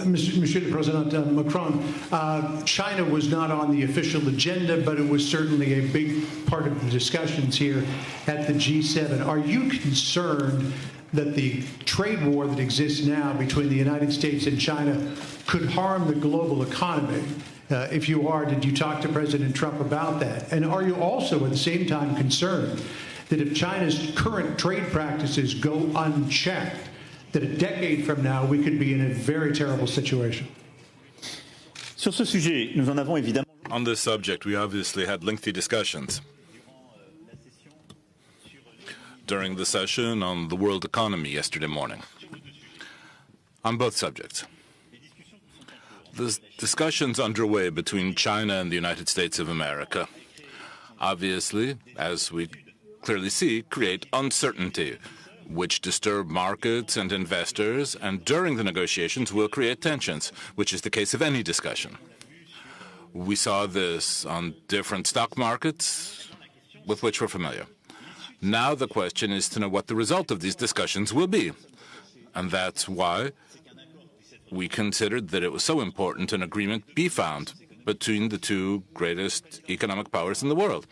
Monsieur le Président Macron, China was not on the official agenda, but it was certainly a big part of the discussions here at the G7. Are you concerned that the trade war that exists now between the United States and China could harm the global economy? If you are, did you talk to President Trump about that? And are you also at the same time concerned that if China's current trade practices go unchecked, that a decade from now we could be in a very terrible situation? Sur ce sujet, nous en avons évidemment. On this subject, we obviously had lengthy discussions during the session on the world economy yesterday morning on both subjects. The discussions underway between China and the United States of America, obviously, as we clearly see, create uncertainty, which disturb markets and investors, and during the negotiations will create tensions, which is the case of any discussion. We saw this on different stock markets with which we're familiar. Now the question is to know what the result of these discussions will be. And that's why we considered that it was so important an agreement be found between the two greatest economic powers in the world.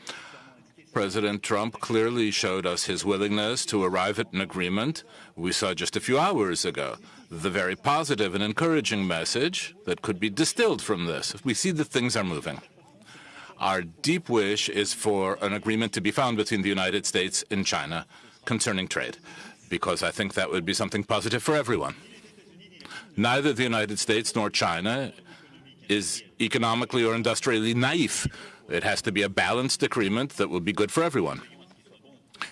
President Trump clearly showed us his willingness to arrive at an agreement. We saw just a few hours ago the very positive and encouraging message that could be distilled from this. We see that things are moving. Our deep wish is for an agreement to be found between the United States and China concerning trade, because I think that would be something positive for everyone. Neither the United States nor China is economically or industrially naive. It has to be a balanced agreement that will be good for everyone.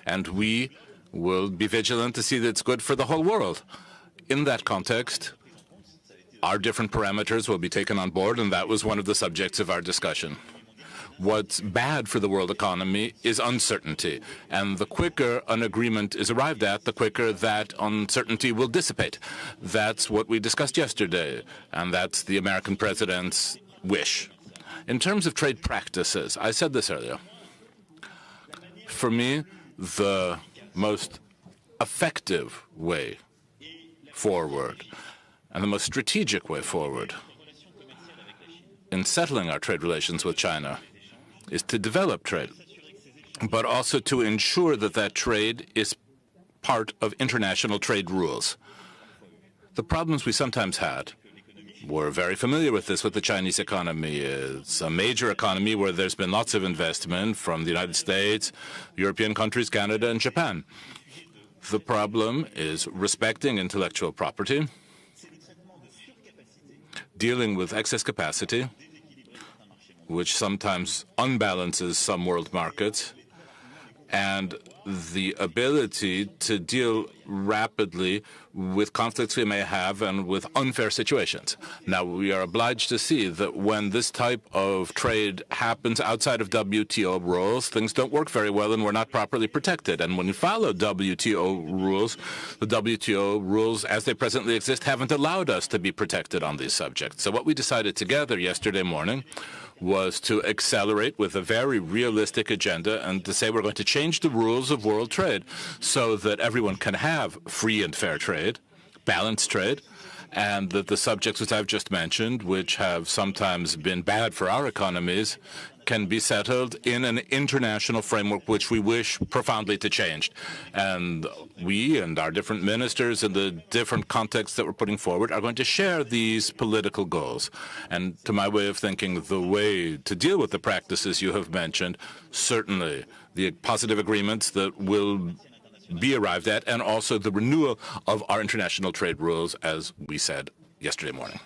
And we will be vigilant to see that it's good for the whole world. In that context, our different parameters will be taken on board, and that was one of the subjects of our discussion. What's bad for the world economy is uncertainty, and the quicker an agreement is arrived at, the quicker that uncertainty will dissipate. That's what we discussed yesterday, and that's the American president's wish. In terms of trade practices, I said this earlier. For me, the most effective way forward and the most strategic way forward in settling our trade relations with China is to develop trade, but also to ensure that that trade is part of international trade rules. The problems we sometimes had, we're very familiar with this with the Chinese economy. It's a major economy where there's been lots of investment from the United States, European countries, Canada, and Japan. The problem is respecting intellectual property, dealing with excess capacity, which sometimes unbalances some world markets, and the ability to deal rapidly with conflicts we may have and with unfair situations. Now, we are obliged to see that when this type of trade happens outside of WTO rules, things don't work very well and we're not properly protected. And when you follow WTO rules, the WTO rules as they presently exist haven't allowed us to be protected on these subjects. So what we decided together yesterday morning was to accelerate with a very realistic agenda and to say we're going to change the rules of world trade so that everyone can have free and fair trade, balanced trade, and that the subjects which I've just mentioned, which have sometimes been bad for our economies, can be settled in an international framework which we wish profoundly to change. And we and our different ministers in the different contexts that we're putting forward are going to share these political goals. And to my way of thinking, the way to deal with the practices you have mentioned, certainly the positive agreements that will be arrived at, and also the renewal of our international trade rules, as we said yesterday morning.